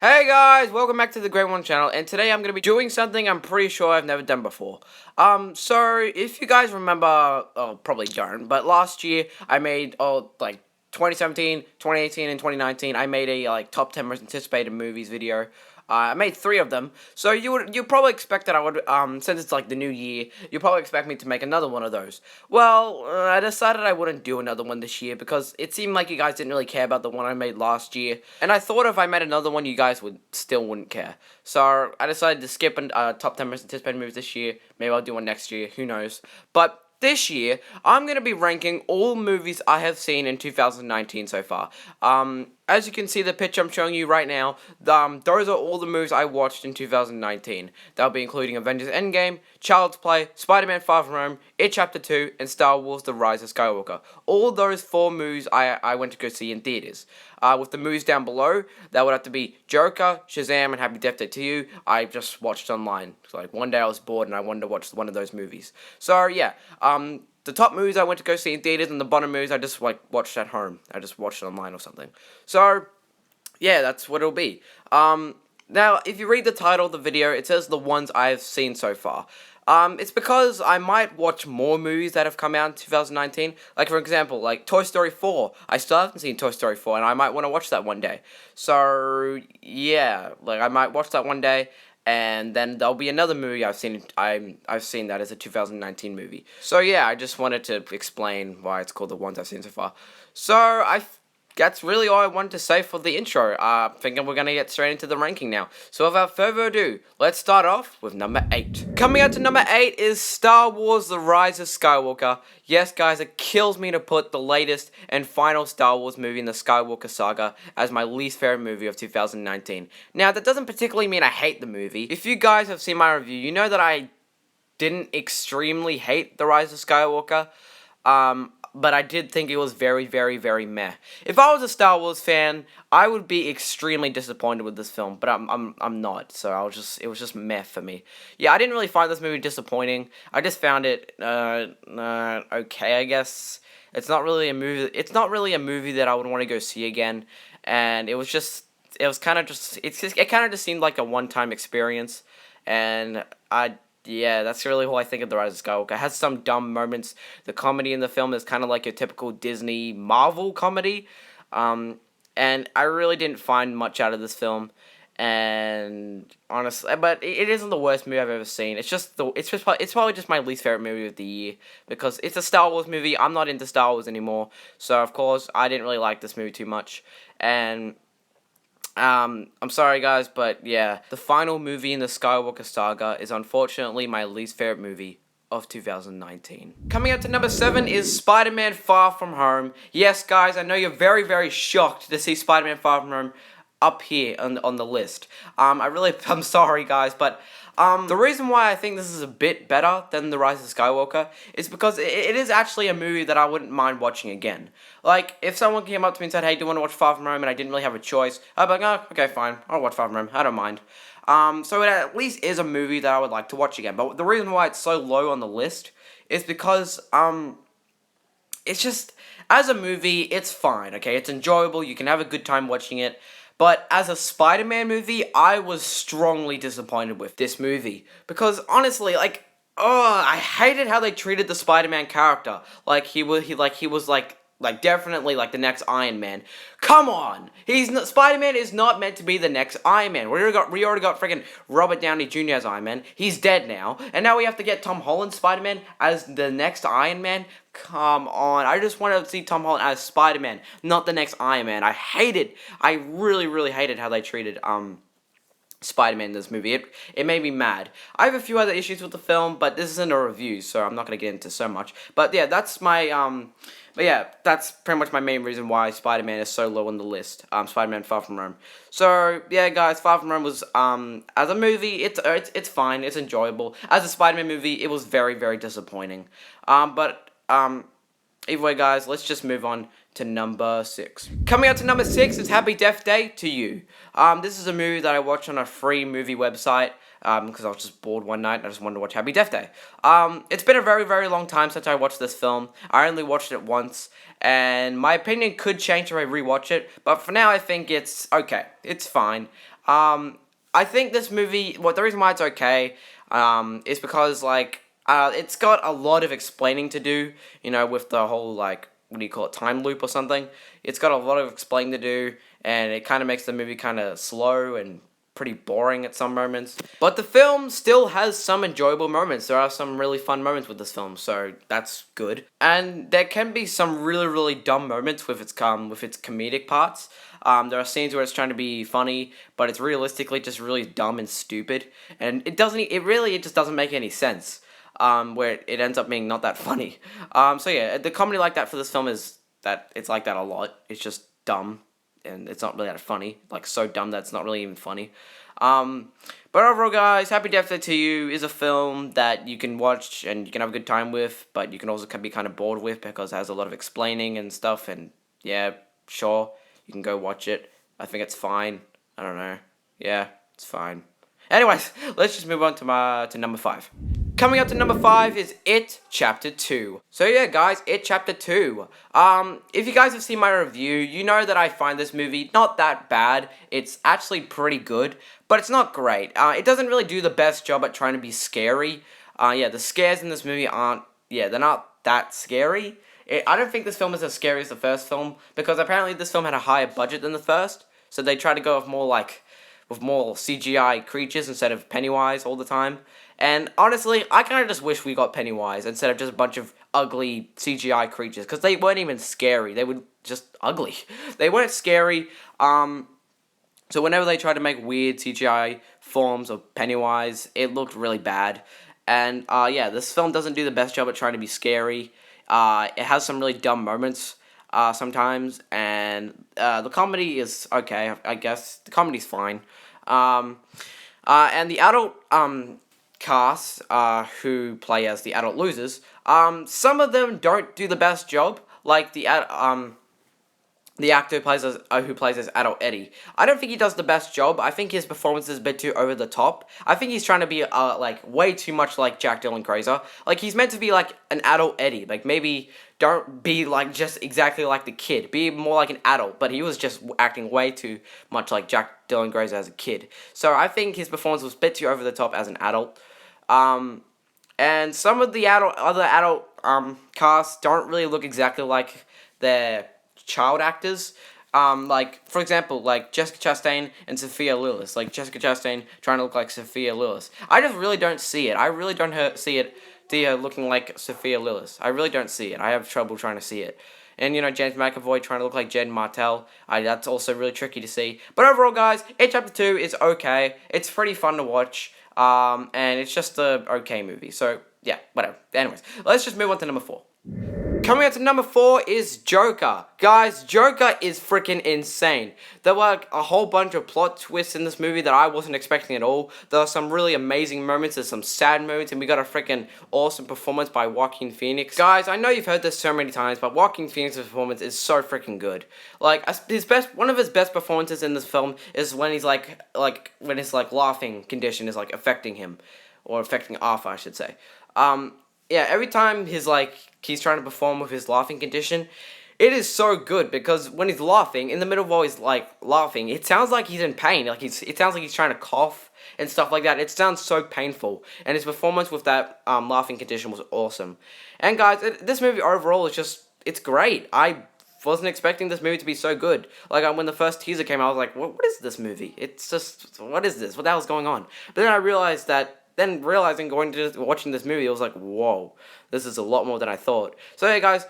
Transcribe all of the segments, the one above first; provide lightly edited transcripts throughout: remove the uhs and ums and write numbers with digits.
Hey guys, welcome back to the Great One channel, and today I'm going to be doing something I'm pretty sure I've never done before. So if you guys remember, probably don't, but last year I made, 2017, 2018, and 2019, I made a, top 10 most anticipated movies video. I made 3 of them, so you probably expect that I would, since it's like the new year, you probably expect me to make another one of those. Well, I decided I wouldn't do another one this year because it seemed like you guys didn't really care about the one I made last year, and I thought if I made another one, you guys wouldn't care. So I decided to skip top 10 most anticipated movies this year. Maybe I'll do one next year. Who knows? But this year, I'm going to be ranking all movies I have seen in 2019 so far. As you can see the picture I'm showing you right now, those are all the movies I watched in 2019. They'll be including Avengers Endgame, Child's Play, Spider-Man Far From Home, It Chapter 2, and Star Wars The Rise of Skywalker. All those 4 movies I went to go see in theaters. With the movies down below, that would have to be Joker, Shazam, and Happy Death Day to You. I just watched online. So, one day I was bored and I wanted to watch one of those movies. So yeah, the top movies I went to go see in theaters and the bottom movies I just watched at home. I just watched it online or something. So yeah, that's what it'll be. Now if you read the title of the video, it says the ones I've seen so far. It's because I might watch more movies that have come out in 2019. Like, for example, Toy Story 4. I still haven't seen Toy Story 4, and I might want to watch that one day. So, yeah, I might watch that one day, and then there'll be another movie I've seen that is a 2019 movie. So, yeah, I just wanted to explain why it's called the ones I've seen so far. So, that's really all I wanted to say for the intro. Thinking we're going to get straight into the ranking now. So without further ado, let's start off with number 8. Coming out to number 8 is Star Wars The Rise of Skywalker. Yes, guys, it kills me to put the latest and final Star Wars movie in the Skywalker saga as my least favorite movie of 2019. Now, that doesn't particularly mean I hate the movie. If you guys have seen my review, you know that I didn't extremely hate The Rise of Skywalker. But I did think it was very, very, very meh. If I was a Star Wars fan, I would be extremely disappointed with this film, but I'm not. So it was just meh for me. Yeah, I didn't really find this movie disappointing. I just found it okay, I guess. It's not really a movie. It's not really a movie that I would want to go see again. And it kind of just seemed like a one-time experience, and yeah, that's really who I think of The Rise of Skywalker. It has some dumb moments. The comedy in the film is kind of like a typical Disney Marvel comedy. And I really didn't find much out of this film. And honestly, but it isn't the worst movie I've ever seen. It's probably just my least favorite movie of the year because it's a Star Wars movie. I'm not into Star Wars anymore, so of course I didn't really like this movie too much. And I'm sorry guys, but yeah, the final movie in the Skywalker saga is unfortunately my least favorite movie of 2019. Coming up to number 7 is Spider-Man Far From Home. Yes guys, I know you're very, very shocked to see Spider-Man Far From Home up here on the list. I'm sorry guys, but the reason why I think this is a bit better than The Rise of Skywalker is because it is actually a movie that I wouldn't mind watching again. Like, if someone came up to me and said, hey, do you want to watch Far From Home, and I didn't really have a choice, I'd be like, oh, okay, fine, I'll watch Far From Home, I don't mind. So it at least is a movie that I would like to watch again, but the reason why it's so low on the list is because, it's just, as a movie, it's fine, okay, it's enjoyable, you can have a good time watching it. But as a Spider-Man movie, I was strongly disappointed with this movie. Because honestly, I hated how they treated the Spider-Man character. He was definitely the next Iron Man. Come on! Spider-Man is not meant to be the next Iron Man. We already got freaking Robert Downey Jr. as Iron Man. He's dead now. And now we have to get Tom Holland Spider-Man as the next Iron Man? Come on. I just wanted to see Tom Holland as Spider-Man, not the next Iron Man. I really, really hated how they treated, Spider-Man in this movie. It made me mad. I have a few other issues with the film, but this isn't a review, so I'm not going to get into so much. But yeah, that's pretty much my main reason why Spider-Man is so low on the list. Spider-Man Far From Home. So, yeah, guys, Far From Home was, as a movie, it's fine, it's enjoyable. As a Spider-Man movie, it was very, very disappointing. Either way, guys, let's just move on to number 6. Coming out to number 6 is Happy Death Day to You. This is a movie that I watched on a free movie website, because I was just bored one night and I just wanted to watch Happy Death Day. It's been a very, very long time since I watched this film. I only watched it once, and my opinion could change if I rewatch it, but for now I think it's okay. It's fine. I think this movie, well, the reason why it's okay, is because, like, it's got a lot of explaining to do, with the whole, like, what do you call it, time loop or something. It's got a lot of explaining to do, and it kind of makes the movie kind of slow and pretty boring at some moments. But the film still has some enjoyable moments. There are some really fun moments with this film, so that's good. And there can be some really, really dumb moments with its comedic parts. There are scenes where it's trying to be funny, but it's realistically just really dumb and stupid, and it just doesn't make any sense. Where it ends up being not that funny. So yeah, the comedy like that for this film is that it's like that a lot. It's just dumb, and it's not really that funny. Like, so dumb that it's not really even funny. But overall, guys, Happy Death Day to You is a film that you can watch and you can have a good time with, but you can also be kind of bored with because it has a lot of explaining and stuff. And yeah, sure, you can go watch it. I think it's fine. I don't know. Yeah, it's fine. Anyways, let's just move on to number 5. Coming up to number 5 is It Chapter 2. So yeah, guys, It Chapter 2. If you guys have seen my review, you know that I find this movie not that bad. It's actually pretty good, but it's not great. It doesn't really do the best job at trying to be scary. Yeah, the scares in this movie they're not that scary. I don't think this film is as scary as the first film, because apparently this film had a higher budget than the first, so they tried to go with more CGI creatures instead of Pennywise all the time. And honestly, I kind of just wish we got Pennywise instead of just a bunch of ugly CGI creatures, because they weren't even scary. They were just ugly. They weren't scary. So whenever they tried to make weird CGI forms of Pennywise, it looked really bad. And yeah, this film doesn't do the best job at trying to be scary. It has some really dumb moments sometimes, and the comedy is okay, I guess. The comedy's fine. And the adult cast who play as the adult losers, some of them don't do the best job. Like the actor who plays as adult Eddie. I don't think he does the best job. I think his performance is a bit too over the top. I think he's trying to be like way too much like Jack Dylan Grazer. Like, he's meant to be like an adult Eddie. Like, maybe don't be like just exactly like the kid. Be more like an adult. But he was just acting way too much like Jack Dylan Grazer as a kid. So I think his performance was a bit too over the top as an adult. And some of the other adult casts don't really look exactly like their child actors. Like, for example, like Jessica Chastain and Sophia Lillis. Like, Jessica Chastain trying to look like Sophia Lillis. I just really don't see it. I really don't see her looking like Sophia Lillis. I really don't see it. I have trouble trying to see it. And, James McAvoy trying to look like Jed Martell. That's also really tricky to see. But overall, guys, It Chapter 2 is okay. It's pretty fun to watch. And it's just a okay movie. So, yeah, whatever. Anyways, let's just move on to number 4. Coming up to number 4 is Joker. Guys, Joker is freaking insane. There were a whole bunch of plot twists in this movie that I wasn't expecting at all. There are some really amazing moments, there's some sad moments, and we got a freaking awesome performance by Joaquin Phoenix. Guys, I know you've heard this so many times, but Joaquin Phoenix's performance is so freaking good. Like, one of his best performances in this film is when he's when his laughing condition is affecting him, or affecting Arthur, I should say. Yeah, every time he's trying to perform with his laughing condition, it is so good, because when he's laughing, in the middle of all he's laughing, it sounds like he's in pain. It sounds like he's trying to cough and stuff like that. It sounds so painful, and his performance with that laughing condition was awesome. And guys, this movie overall it's great. I wasn't expecting this movie to be so good. When the first teaser came out, I was like, what is this movie? It's just, what is this? What the hell's going on? But then I realized watching this movie, I was like, whoa, this is a lot more than I thought. So hey guys,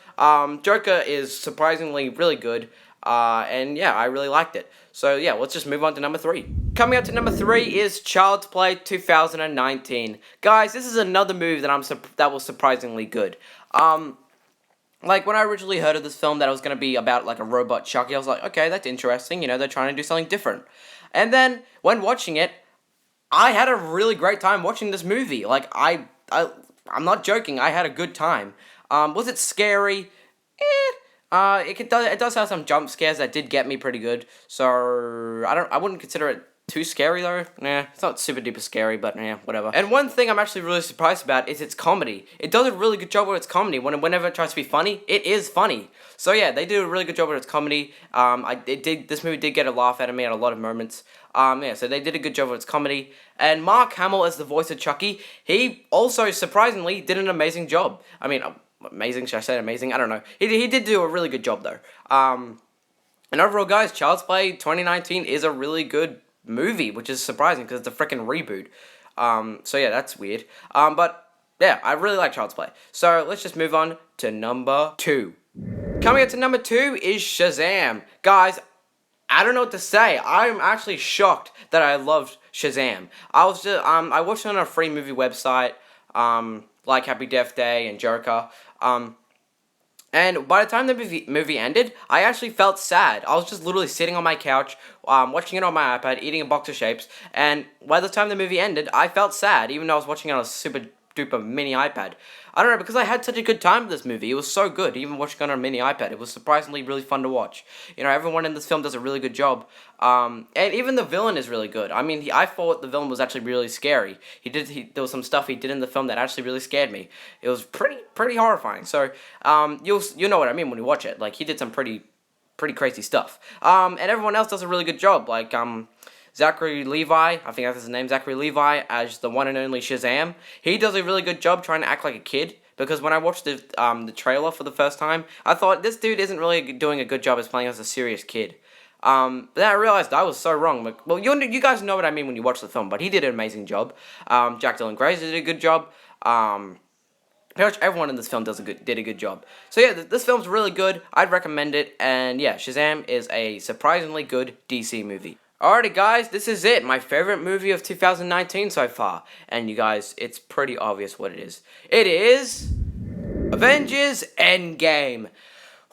Joker is surprisingly really good, and yeah, I really liked it. So yeah, let's just move on to number 3. Coming up to number 3 is Child's Play 2019. Guys, this is another movie that was surprisingly good. When I originally heard of this film that it was going to be about a robot Chucky, I was like, okay, that's interesting, they're trying to do something different. And then, when watching it, I had a really great time watching this movie. I'm not joking. I had a good time. Was it scary? It does have some jump scares that did get me pretty good. So I wouldn't consider it too scary though. Nah, it's not super duper scary, but yeah, whatever. And one thing I'm actually really surprised about is its comedy. It does a really good job with its comedy. Whenever it tries to be funny, it is funny. So yeah, they do a really good job with its comedy. This movie did get a laugh out of me at a lot of moments. Yeah, so they did a good job with its comedy. And Mark Hamill as the voice of Chucky, he also surprisingly did an amazing job. I mean, amazing, should I say amazing? I don't know. He did do a really good job though. And overall, guys, Child's Play 2019 is a really good movie, which is surprising because it's a freaking reboot. So yeah, that's weird. But yeah, I really like Child's Play. So let's just move on to number 2. Coming up to number 2 is Shazam. Guys, I don't know what to say. I'm actually shocked that I loved Shazam. I watched it on a free movie website, like Happy Death Day and Joker. And by the time the movie ended, I actually felt sad. I was just literally sitting on my couch, watching it on my iPad, eating a box of shapes, and by the time the movie ended, I felt sad, even though I was watching it on a super duper mini iPad. I don't know, because I had such a good time with this movie. It was so good, even watching it on a mini iPad. It was surprisingly really fun to watch. You know, everyone in this film does a really good job. And even the villain is really good. I mean, I thought the villain was actually really scary. There was some stuff he did in the film that actually really scared me. It was pretty horrifying. So, you'll know what I mean when you watch it. Like, he did some pretty crazy stuff. And everyone else does a really good job. Like, Zachary Levi, I think that's his name, Zachary Levi, as the one and only Shazam. He does a really good job trying to act like a kid, because when I watched the trailer for the first time, I thought, this dude isn't really doing a good job as playing as a serious kid. But then I realized I was so wrong. Well, you guys know what I mean when you watch the film, but he did an amazing job. Jack Dylan Grazer did a good job. Pretty much everyone in this film did a good job. So yeah, this film's really good. I'd recommend it. And yeah, Shazam is a surprisingly good DC movie. Alrighty guys, this is it. My favorite movie of 2019 so far. And you guys, it's pretty obvious what it is. It is Avengers Endgame.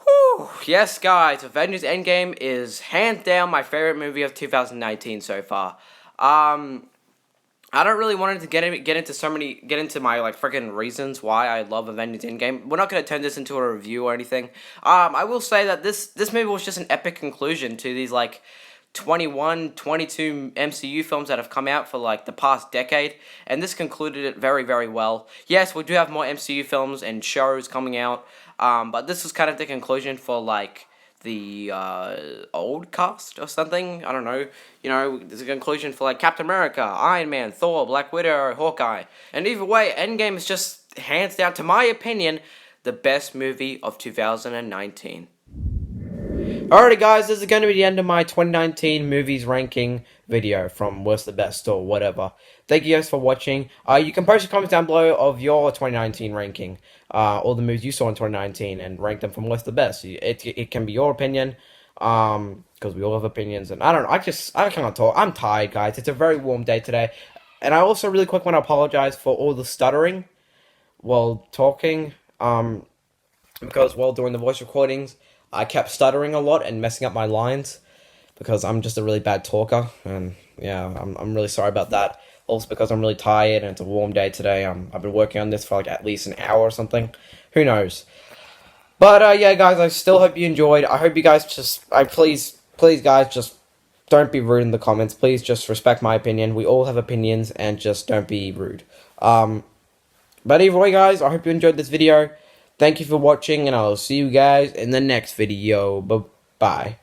Whew. Yes guys, Avengers Endgame is hands down my favorite movie of 2019 so far. I don't really want to get into my like freaking reasons why I love Avengers Endgame. We're not gonna turn this into a review or anything. I will say that this movie was just an epic conclusion to these like 21, 22 MCU films that have come out for like the past decade, and this concluded it very, very well. Yes, we do have more MCU films and shows coming out, but this was kind of the conclusion for like the old cast or something. I don't know. You know, there's a conclusion for like Captain America, Iron Man, Thor, Black Widow, Hawkeye. And either way, Endgame is just hands down, to my opinion, the best movie of 2019. Alrighty guys, this is going to be the end of my 2019 movies ranking video from worst to best or whatever. Thank you guys for watching. You can post your comments down below of your 2019 ranking, all the movies you saw in 2019, and rank them from worst to best. It can be your opinion, because we all have opinions, and I don't know, I cannot talk. I'm tired, guys. It's a very warm day today, and I also really quick want to apologize for all the stuttering while talking, because while doing the voice recordings, I kept stuttering a lot and messing up my lines because I'm just a really bad talker, and yeah, I'm really sorry about that. Also because I'm really tired and it's a warm day today. I've been working on this for like at least an hour or something. Who knows? But yeah, guys, I still hope you enjoyed. I hope you guys please guys, just don't be rude in the comments. Please just respect my opinion. We all have opinions, and just don't be rude. But either way, guys, I hope you enjoyed this video. Thank you for watching, and I'll see you guys in the next video. Bye-bye.